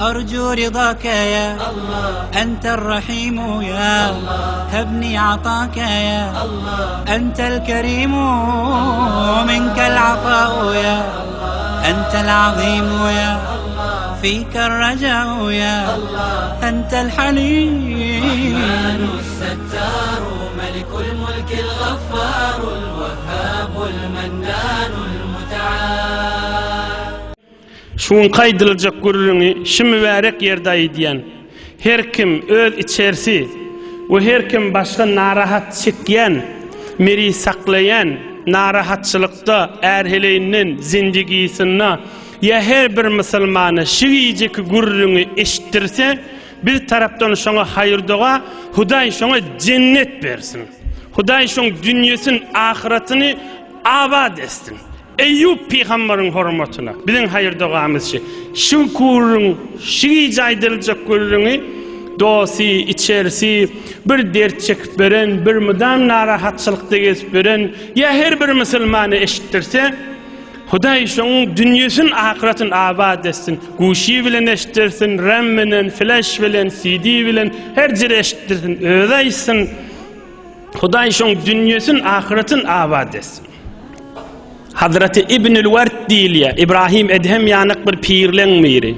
أرجو رضاك يا الله، أنت الرحيم يا الله، هبني عطاك يا الله، أنت الكريم منك العطاء يا الله، أنت العظيم يا الله، فيك الرجاء يا الله، أنت الحليم الرحمن الستار ملك الملك الغفار الوهاب المنان المتعال. Şuň kaydylacak gurrüňi şimi bärek ýerde aýdýan her kim öz içerisi we her kim başga narahat çekýän, meri saklayan narahatçylykda erheleýinden zindigisine ya her bir musulmany şiýjek gurrüňi eşitdirse bir tarapdan şoňa haýyr doga, Hudaý şoňa cennet bersin. Hudaý şoň dünýäsin ahiretini abad etsin. Eyyub peygamberiň hormatyna biziň haýyr dogamyz şu gurrüň şiýje aýdyljak gurrüňi dosi içerisi bir dert çekip beren, bir mudam narahatçylykda geçip beren ya her bir musulmany eşitdirse Hudaý şoň dünýäsin ahiretini abad etsin. Guşy bilen eşitdirsin, RAM bilen, flash bilen, CD bilen her jere eşitdirsin, öýleýsin. Hudaý şoň dünýäsin ahiretini abad etsin. Hazreti İbnül Ward diýilýär, İbrahim Edhem ýanyk bir pirleň miri.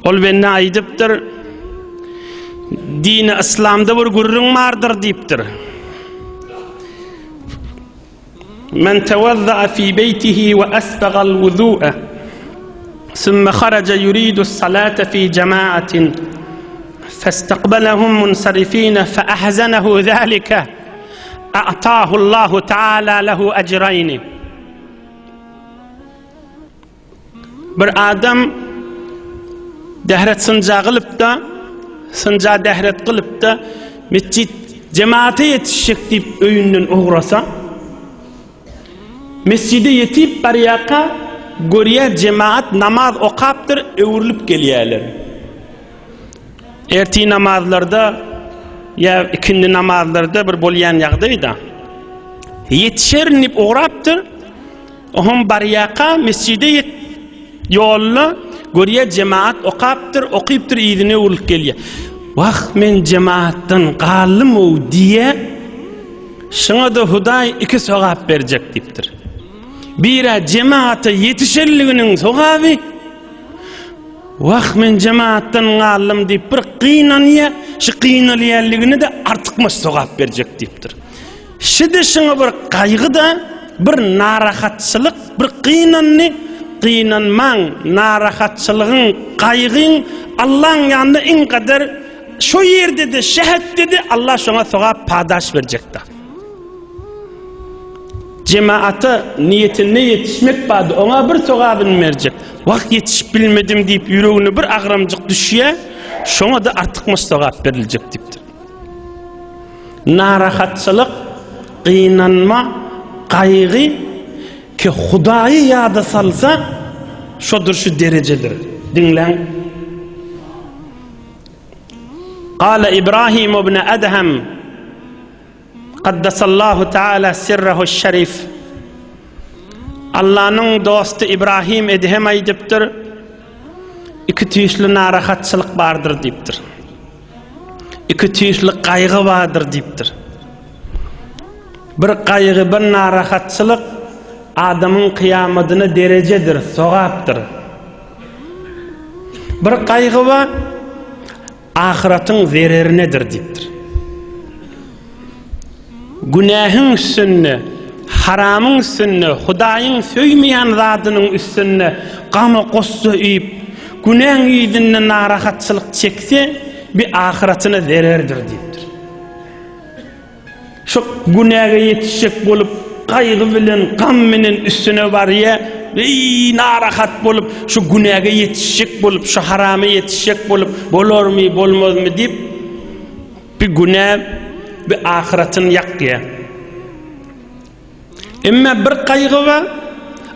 Ol benne aýdypdyr, dini İslamda bir gurrun bardyr diýipdir. Men tewadda'a fi beytihi ve asbagha al-wudu'a ثم خرج يريد الصلاة في جماعة فاستقبلهم منصرفين فأحزنه ذلك أعطاه الله تعالى له أجرين. Bir adam dehret sınca kılıp da sınca dehret kılıp da mescid cemaate yetişecek deyip öýünden uğrasa mescide yetip bariyaka görýär cemaat namaz okaptır, öwürlüp gelýärler. Erti namazlarda ya ikindi namazlarda bir bolýan ýagdaýda yetişernip uğraptır, ohum bariyaka mescide yolla görýär cemaat okaptır, okypdyr, ýygyny öwürlüp gelýär. Wah men cemaatdan galym diýe şoňa da Hudaý iki sogap berjek diýipdir. Bira cemaata yetişerliginiň sogaby, wah men cemaatdan galym diýip bir qynanýa, şu qynalýarligini de artykmaş sogap berjek diýipdir. Şide şoňa bir gaýgy da, bir narahatçylyk, bir qynanmaň, narahatçylygyň, gaýgyň Allah'ın ýanynda en kadar şu ýerde de şehet dedi, Allah şoňa sogap padaş berjekdi. Cemaata niyetine yetişmek bady, ona bir sogabyny berjek. Wagt yetişip bilmedim diýip ýüregine bir agramjyk düşýär, şoňa da artykmaş sogap beriljek diýipdir. Narahatçylyk, qynanma, gaýgy ki Hudaýy ýada salsa, şodur şu dereceler. Dinleň. Qala İbrahim ibn Adham Qaddasallahu Teala sirrahu şerif. Allah'ın dostu İbrahim Edhem aýdypdyr, iki tüýsli narahatçylyk bardyr diýipdir. İki tüýsli gaýgy bardyr diýipdir. Bir gaýgy, bir narahatçylyk adamın kıyamatyna derecedir, sogapdyr. Bir gaýgy var, ahiretin zererinedir diýipdir. Günahın üstünde, haramın üstünde, Hudaýyň söýmeýän zadynyň üstünde gama gossa üýüp, günah ýüzünde narahatçylyk çekse, bir ahiretine zererdir diýipdir. Şu günaha yetişecek bolup, gaýgy bilen, gam bilen üstüne barýa, narahat bolup, şu günaha yetişecek bolup, şu harama yetişecek bolup, bolarmy, bolmazmy diýip, bir günah bir ahiretin yakya. Emma bir gaýgy var,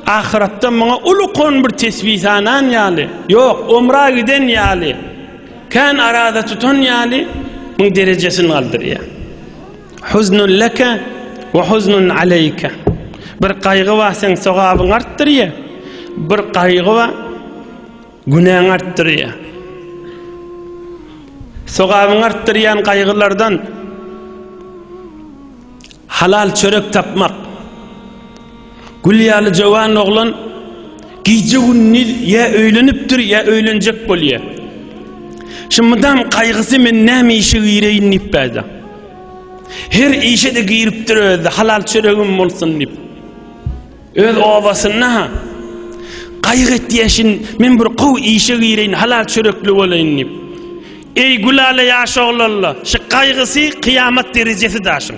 ahiretde maňa ulukon bir tesbihanan ýaly. Yok, umra giden ýaly. Kan arada tutun ýaly, bu derejesini aldyrýar. Huznun laka we huznun aleyka. Bir gaýgy var, sen sogabyň artdyrýar. Bir gaýgy var, Günahını arttırıyor. Sogabını arttırıyan kaygılardan halal çörek tapmak. Gülyalı cavan oğlan gece günü ya öğleniptir ya öğlenecek boluyor. Şimdiden kaygısı men näme işe gireyin nipbäde. Her işe de giriptir öyle halal çöreğim bolsun dip. Öz ovasyna kaygı etdiýeşin men bir gowy işe gireyin halal çörekli bolayın dip. Ey gülale ýaş oğlanlar, şu kaygısy kıyamet derecesi daşın.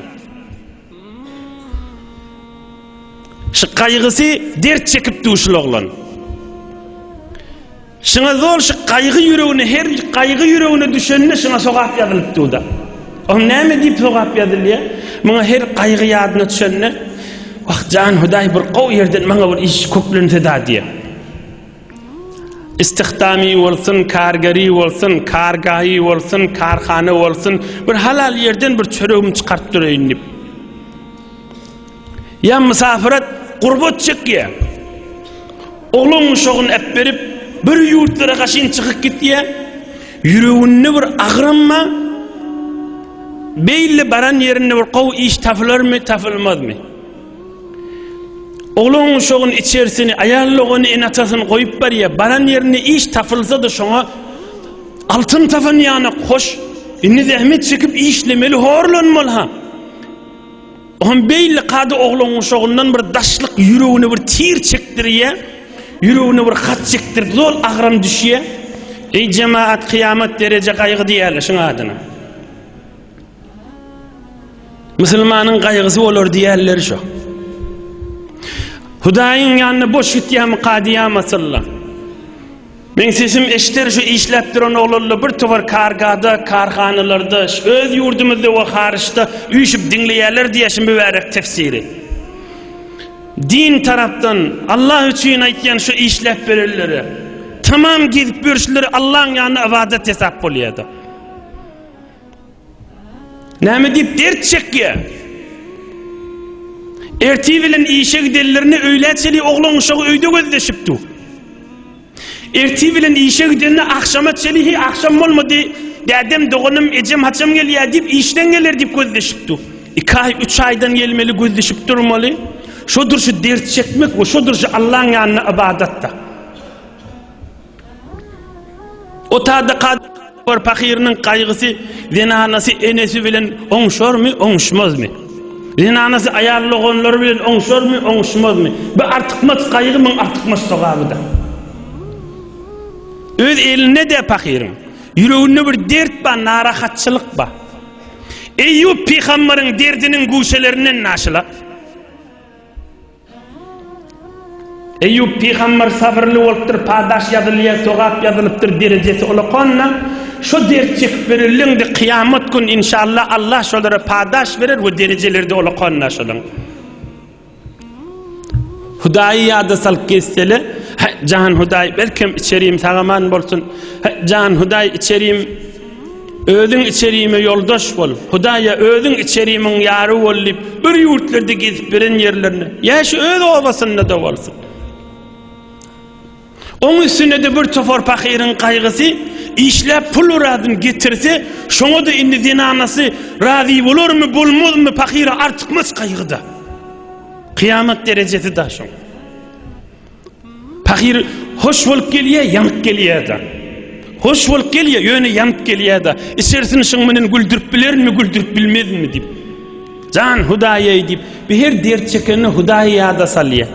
Şu kaygısy dert çekip duşul oğlan. Şuna zor şu kaygı yüreğine, her kaygı yüreğine düşenine şuna sogap yazılıp tuğda. O näme deyip sogap yazılıyor? Bana her kaygı yadına düşenine, vah can Huday bir qow yerden bana bir iş köklünse da diye. İstihdami olsun, kargari olsun, kargahi olsun, karhane olsun, bir halal yerden bir çöreğimi çıkarttırayın deyip. Ya misafirat gurbet çekiyor. Oğlun şoğun ep berip, bir yurtlara kaşın çıkıp gittiye, yüreğinne bir ağrınma, belli baran yerine bir qow iş tafılır mı, tafılmaz mı? Oğlun şoğun içerisini, ayarlığını, enatasını koyup var ya, baran yerine iş tafılsa da şoğa, altın tafın yana koş, inni zahmet çekip işlemeli, horlanmalı ha. On belli kadı oğlun şoğundan bir daşlık yüreğine bir tir çektiriye, yüreğine bir hat çektirip zor ağram düşüye. Ey cemaat kıyamet derece kaygı diyeler şuna adına. Müslümanın kaygısı olur diyeler şu. Hudaýyň ýanyna boş gitýärmi qadiyama sallam. Men sesim eşter şu işläp duran oğlanlar bir tovar kargada, karhanalarda, öz yurdumuzda we harışda üýşüp dinleýärler diýeşim mübarek tefsiri. Din tarapdan Allah üçin aýtýan şu işläp bererleri tamam gidip görüşleri Allah'ın ýanyna ibadet hesap bolýardy. Näme diýip dert çekýär? Erti bilen işe gidenlerini öýläçeli oğlan uşağı öýde gözleşipdi. Erti bilen işe gidenini akşama çeli akşam bolmady. Dädem dogunum ejem haçam gelýär diýip işden geler diýip gözleşipdi. 2 ay 3 aydan gelmeli gözleşip durmaly. Şodur şu dert çekmek we şodur şu Allah'ın ýanyna ibadetde. O taada kadar fakirinin kaygısı zinanası enesi bilen oňşarmy oňşmazmy? Zinanası ayarlığonları bilen oňşarmy oňşmazmy? Bu artykmaz kaygı men artykmaz sogabyda. Öz eline de fakirin. Yüreğinde bir dert ba, narahatçılık ba. Eyyub peygamberin derdinin guşelerinden naşıla. Eyyub peygamber sabırlı olupdur, padaş yazılıya, sogap yazılıptır derecesi olaqanna. Şu dert çekip verilin de kıyamet gün inşallah Allah şolara padaş verir ve derecelerde olaqanna şolun. Hudayi yadı sal kesteli, can Hudayi belkim içeriyim sağaman bolsun, can Hudayi içeriyim, ödün içeriyime yoldaş bol, Hudayi ödün içeriyimin yarı olup, bir yurtlarda gezip veren yerlerine, yaş öd ovasında da olsun. Onun üstüne de bir tofor fakirin kaygısı, işlep pul uradın getirse, şuna da indi zinanası razı olur mu, bulmaz mı fakire artykmaz kaygıda. Kıyamet derecesi da şun. Fakir hoş bolup gelýär, yanık gelýär da. Hoş bolup gelýär, ýöne yanık gelýär da. İçerisini şun menen güldürüp bilermi, güldürüp bilmezmi dip. Can Hudaýy dip, bir her dert çekeni Hudaýy ýada salýar.